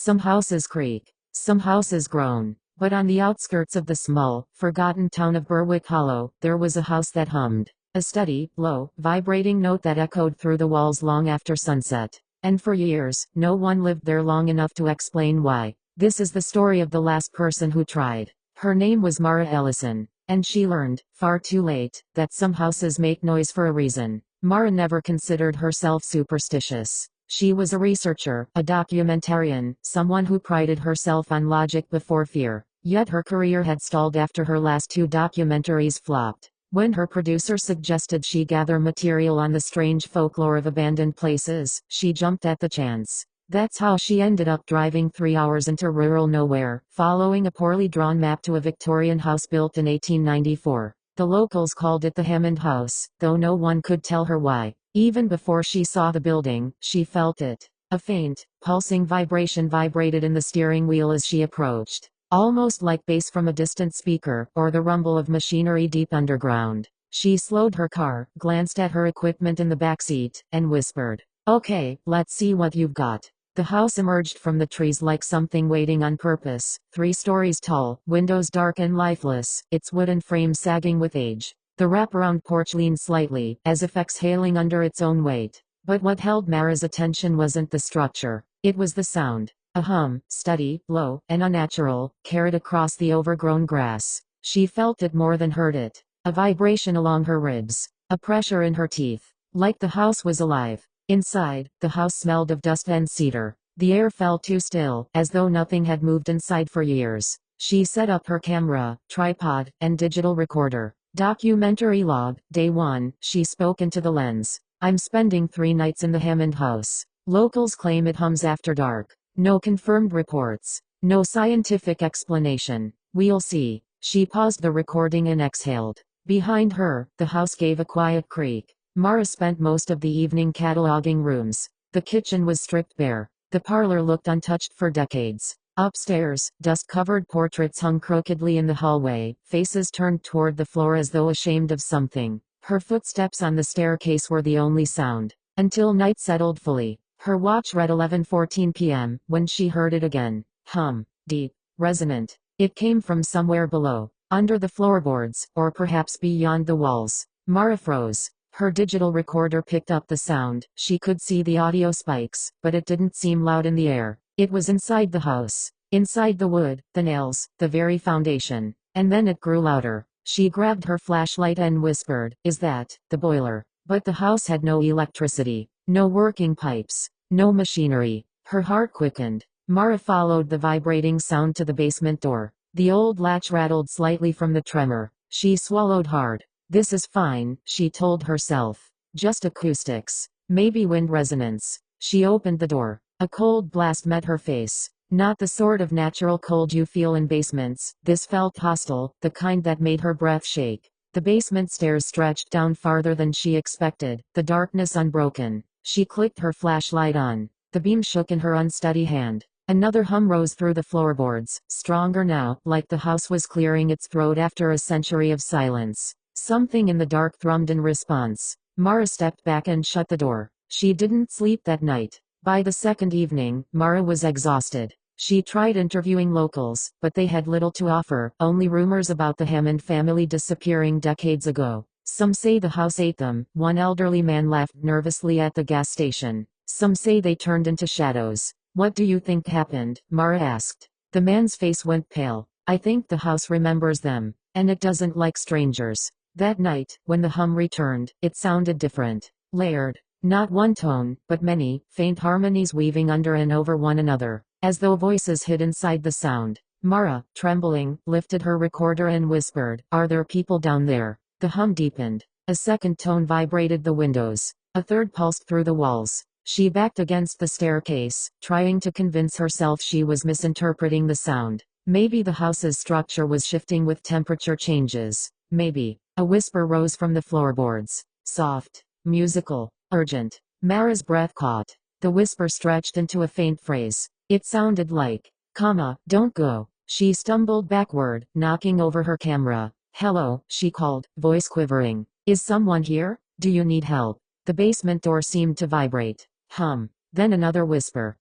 Some houses creak. Some houses groan. But on the outskirts of the small, forgotten town of Berwick Hollow, there was a house that hummed. A steady, low, vibrating note that echoed through the walls long after sunset. And for years, no one lived there long enough to explain why. This is the story of the last person who tried. Her name was Mara Ellison. And she learned, far too late, that some houses make noise for a reason. Mara never considered herself superstitious. She was a researcher, a documentarian, someone who prided herself on logic before fear. Yet her career had stalled after her last two documentaries flopped. When her producer suggested she gather material on the strange folklore of abandoned places, she jumped at the chance. That's how she ended up driving 3 hours into rural nowhere, following a poorly drawn map to a Victorian house built in 1894. The locals called it the Hammond House, though no one could tell her why. Even before she saw the building, she felt it. A faint, pulsing vibration vibrated in the steering wheel as she approached. Almost like bass from a distant speaker, or the rumble of machinery deep underground. She slowed her car, glanced at her equipment in the backseat, and whispered, "Okay, let's see what you've got." The house emerged from the trees like something waiting on purpose, 3 stories tall, windows dark and lifeless, its wooden frame sagging with age. The wraparound porch leaned slightly, as if exhaling under its own weight. But what held Mara's attention wasn't the structure, it was the sound. A hum, steady, low, and unnatural, carried across the overgrown grass. She felt it more than heard it. A vibration along her ribs. A pressure in her teeth. Like the house was alive. Inside, the house smelled of dust and cedar. The air felt too still, as though nothing had moved inside for years. She set up her camera, tripod, and digital recorder. Documentary log, day 1, she spoke into the lens. "I'm spending 3 nights in the Hammond House. Locals claim it hums after dark. No confirmed reports. No scientific explanation. We'll see." She paused the recording and exhaled. Behind her, the house gave a quiet creak. Mara spent most of the evening cataloging rooms. The kitchen was stripped bare. The parlor looked untouched for decades. Upstairs, dust-covered portraits hung crookedly in the hallway, faces turned toward the floor as though ashamed of something. Her footsteps on the staircase were the only sound. Until night settled fully. Her watch read 11:14 p.m., when she heard it again. Hum. Deep. Resonant. It came from somewhere below. Under the floorboards, or perhaps beyond the walls. Mara froze. Her digital recorder picked up the sound. She could see the audio spikes, but it didn't seem loud in the air. It was inside the house. Inside the wood, the nails, the very foundation. And then it grew louder. She grabbed her flashlight and whispered, "Is that the boiler?" But the house had no electricity. No working pipes. No machinery. Her heart quickened. Mara followed the vibrating sound to the basement door. The old latch rattled slightly from the tremor. She swallowed hard. "This is fine," she told herself. "Just acoustics. Maybe wind resonance." She opened the door. A cold blast met her face. Not the sort of natural cold you feel in basements. This felt hostile, the kind that made her breath shake. The basement stairs stretched down farther than she expected, the darkness unbroken. She clicked her flashlight on. The beam shook in her unsteady hand. Another hum rose through the floorboards, stronger now, like the house was clearing its throat after a century of silence. Something in the dark thrummed in response. Mara stepped back and shut the door. She didn't sleep that night. By the second evening, Mara was exhausted. She tried interviewing locals, but they had little to offer, only rumors about the Hammond family disappearing decades ago. Some say the house ate them. One elderly man laughed nervously at the gas station. Some say they turned into shadows. "What do you think happened?" Mara asked. The man's face went pale. "I think the house remembers them. And it doesn't like strangers." That night, when the hum returned, it sounded different. Layered. Not one tone, but many, faint harmonies weaving under and over one another. As though voices hid inside the sound. Mara, trembling, lifted her recorder and whispered, "Are there people down there?" The hum deepened. A second tone vibrated the windows. A third pulsed through the walls. She backed against the staircase, trying to convince herself she was misinterpreting the sound. Maybe the house's structure was shifting with temperature changes. Maybe. A whisper rose from the floorboards. Soft. Musical. Urgent. Mara's breath caught. The whisper stretched into a faint phrase. It sounded like, "Don't go." She stumbled backward, knocking over her camera. "Hello," she called, voice quivering. "Is someone here? Do you need help?" The basement door seemed to vibrate. Hum. Then another whisper.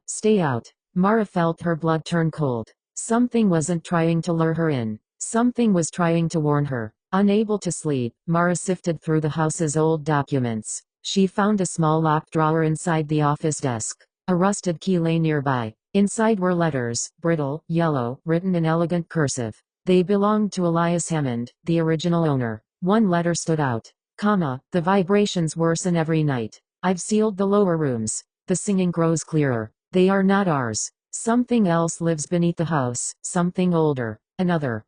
"Stay out." Mara felt her blood turn cold. Something wasn't trying to lure her in. Something was trying to warn her. Unable to sleep, Mara sifted through the house's old documents. She found a small locked drawer inside the office desk. A rusted key lay nearby. Inside were letters, brittle, yellow, written in elegant cursive. They belonged to Elias Hammond, the original owner. One letter stood out. The vibrations worsen every night. I've sealed the lower rooms. The singing grows clearer. They are not ours. Something else lives beneath the house, something older. Another,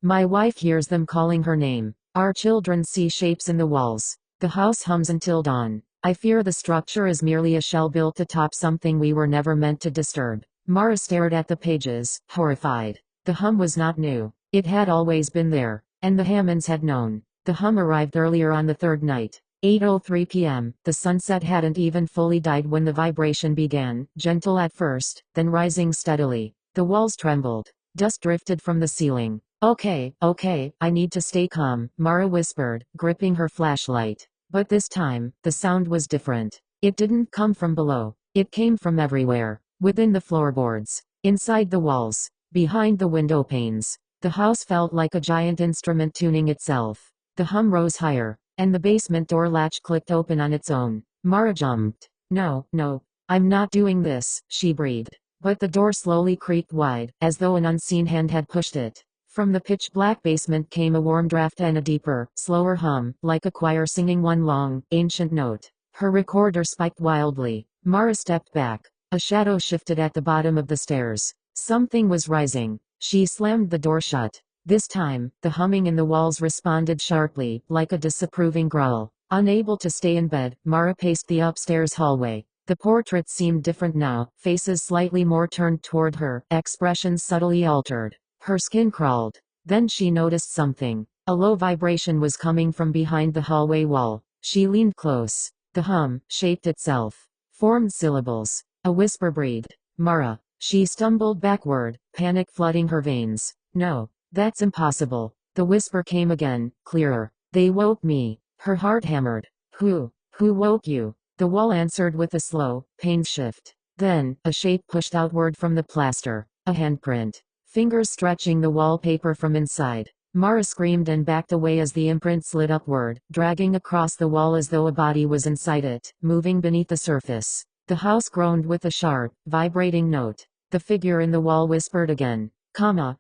my wife hears them calling her name. Our children see shapes in the walls. The house hums until dawn. I fear the structure is merely a shell built atop something we were never meant to disturb. Mara stared at the pages, horrified. The hum was not new. It had always been there. And the Hammonds had known. The hum arrived earlier on the third night. 8:03 p.m. The sunset hadn't even fully died when the vibration began, gentle at first, then rising steadily. The walls trembled. Dust drifted from the ceiling. Okay, I need to stay calm, Mara whispered, gripping her flashlight. But this time, the sound was different. It didn't come from below. It came from everywhere. Within the floorboards. Inside the walls. Behind the window panes. The house felt like a giant instrument tuning itself. The hum rose higher. And the basement door latch clicked open on its own. Mara jumped. No, I'm not doing this, she breathed. But the door slowly creaked wide, as though an unseen hand had pushed it. From the pitch-black basement came a warm draft and a deeper, slower hum, like a choir singing one long, ancient note. Her recorder spiked wildly. Mara stepped back. A shadow shifted at the bottom of the stairs. Something was rising. She slammed the door shut. This time, the humming in the walls responded sharply, like a disapproving growl. Unable to stay in bed, Mara paced the upstairs hallway. The portraits seemed different now, faces slightly more turned toward her, expressions subtly altered. Her skin crawled. Then she noticed something. A low vibration was coming from behind the hallway wall. She leaned close. The hum shaped itself. Formed syllables. A whisper breathed. Mara. She stumbled backward, panic flooding her veins. No, that's impossible. The whisper came again, clearer. They woke me. Her heart hammered. Who woke you? The wall answered with a slow, pained shift. Then, a shape pushed outward from the plaster. A handprint. Fingers stretching the wallpaper from inside. Mara screamed and backed away as the imprint slid upward, dragging across the wall as though a body was inside it, moving beneath the surface. The house groaned with a sharp, vibrating note. The figure in the wall whispered again.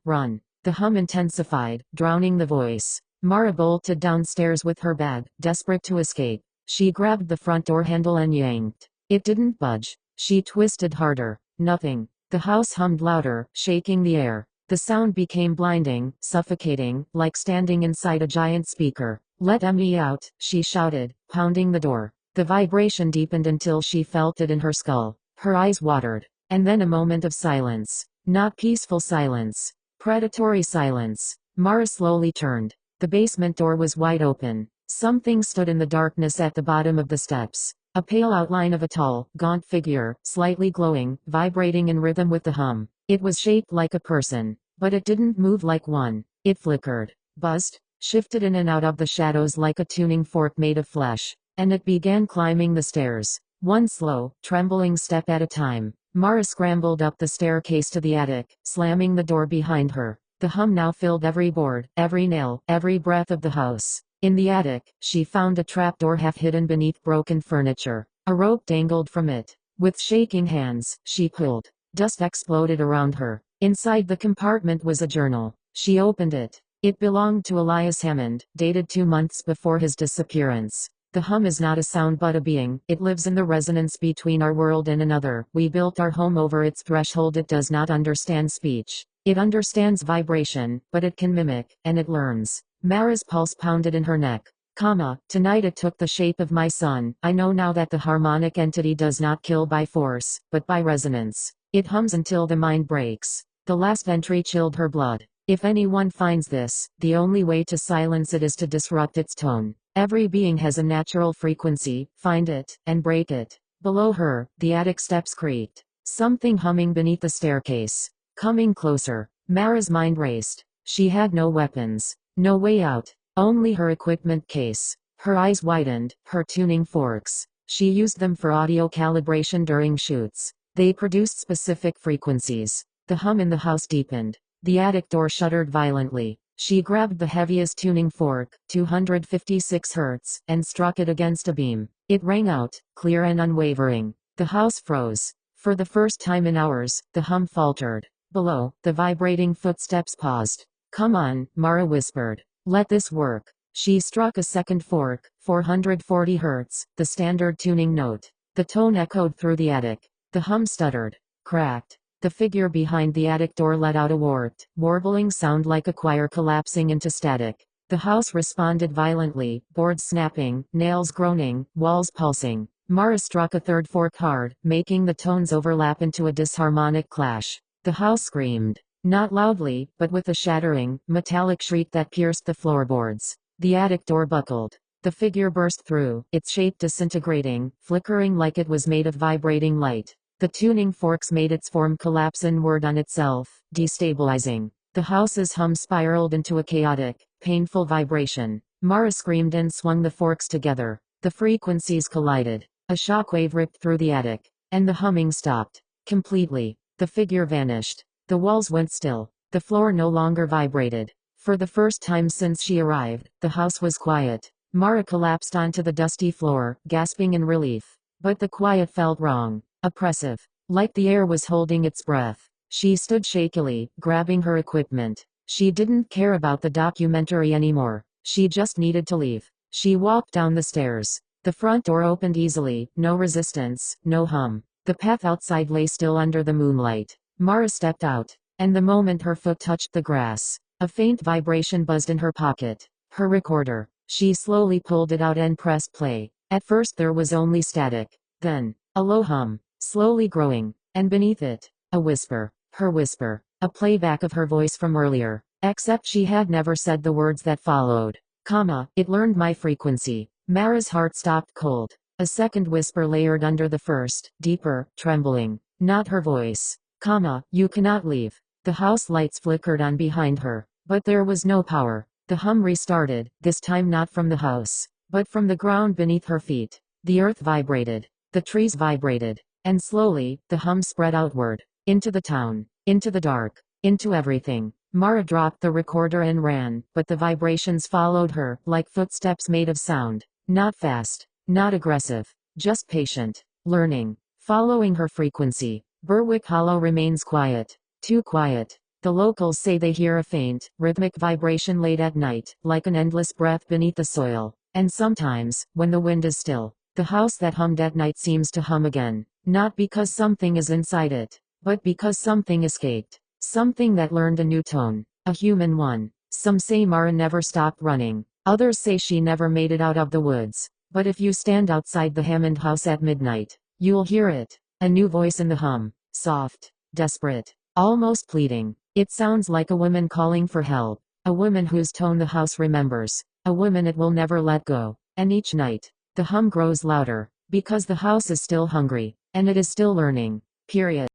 Run. The hum intensified, drowning the voice. Mara bolted downstairs with her bag, desperate to escape. She grabbed the front door handle and yanked. It didn't budge. She twisted harder. Nothing. The house hummed louder, shaking the air. The sound became blinding, suffocating, like standing inside a giant speaker. Let me out, she shouted, pounding the door. The vibration deepened until she felt it in her skull. Her eyes watered. And then a moment of silence. Not peaceful silence. Predatory silence. Mara slowly turned. The basement door was wide open. Something stood in the darkness at the bottom of the steps. A pale outline of a tall, gaunt figure, slightly glowing, vibrating in rhythm with the hum. It was shaped like a person. But it didn't move like one. It flickered, buzzed, shifted in and out of the shadows like a tuning fork made of flesh. And it began climbing the stairs. One slow, trembling step at a time. Mara scrambled up the staircase to the attic, slamming the door behind her. The hum now filled every board, every nail, every breath of the house. In the attic, she found a trapdoor half hidden beneath broken furniture. A rope dangled from it. With shaking hands, she pulled. Dust exploded around her. Inside the compartment was a journal. She opened it. It belonged to Elias Hammond, dated 2 months before his disappearance. The hum is not a sound but a being. It lives in the resonance between our world and another. We built our home over its threshold. It does not understand speech. It understands vibration, but it can mimic, and it learns. Mara's pulse pounded in her neck. Tonight it took the shape of my son. I know now that the harmonic entity does not kill by force, but by resonance. It hums until the mind breaks. The last entry chilled her blood. If anyone finds this, the only way to silence it is to disrupt its tone. Every being has a natural frequency. Find it, and break it. Below her, the attic steps creaked. Something humming beneath the staircase. Coming closer. Mara's mind raced. She had no weapons. No way out. Only her equipment case. Her eyes widened, her tuning forks. She used them for audio calibration during shoots. They produced specific frequencies. The hum in the house deepened. The attic door shuddered violently. She grabbed the heaviest tuning fork, 256 Hz, and struck it against a beam. It rang out, clear and unwavering. The house froze. For the first time in hours, the hum faltered. Below, the vibrating footsteps paused. "Come on," Mara whispered. "Let this work." She struck a second fork, 440 Hz, the standard tuning note. The tone echoed through the attic. The hum stuttered, cracked. The figure behind the attic door let out a warped, warbling sound like a choir collapsing into static. The house responded violently, boards snapping, nails groaning, walls pulsing. Mara struck a third fork hard, making the tones overlap into a disharmonic clash. The house screamed. Not loudly, but with a shattering, metallic shriek that pierced the floorboards. The attic door buckled. The figure burst through, its shape disintegrating, flickering like it was made of vibrating light. The tuning forks made its form collapse inward on itself, destabilizing. The house's hum spiraled into a chaotic, painful vibration. Mara screamed and swung the forks together. The frequencies collided. A shockwave ripped through the attic, and the humming stopped. Completely. The figure vanished. The walls went still. The floor no longer vibrated. For the first time since she arrived, the house was quiet. Mara collapsed onto the dusty floor, gasping in relief. But the quiet felt wrong. Oppressive. Like the air was holding its breath. She stood shakily, grabbing her equipment. She didn't care about the documentary anymore. She just needed to leave. She walked down the stairs. The front door opened easily, no resistance, no hum. The path outside lay still under the moonlight. Mara stepped out, and the moment her foot touched the grass, a faint vibration buzzed in her pocket. Her recorder. She slowly pulled it out and pressed play. At first there was only static. Then, a low hum, slowly growing, and beneath it, a whisper. Her whisper. A playback of her voice from earlier. Except she had never said the words that followed. It learned my frequency. Mara's heart stopped cold. A second whisper layered under the first, deeper, trembling. Not her voice. You cannot leave. The house lights flickered on behind her. But there was no power. The hum restarted, this time not from the house, but from the ground beneath her feet. The earth vibrated. The trees vibrated. And slowly, the hum spread outward. Into the town. Into the dark. Into everything. Mara dropped the recorder and ran, but the vibrations followed her, like footsteps made of sound. Not fast. Not aggressive. Just patient. Learning. Following her frequency. Berwick Hollow remains quiet. Too quiet. The locals say they hear a faint, rhythmic vibration late at night, like an endless breath beneath the soil. And sometimes, when the wind is still, the house that hummed at night seems to hum again. Not because something is inside it, but because something escaped. Something that learned a new tone. A human one. Some say Mara never stopped running. Others say she never made it out of the woods. But if you stand outside the Hammond house at midnight, you'll hear it. A new voice in the hum. Soft. Desperate. Almost pleading. It sounds like a woman calling for help. A woman whose tone the house remembers. A woman it will never let go. And each night, the hum grows louder. Because the house is still hungry. And it is still learning. Period.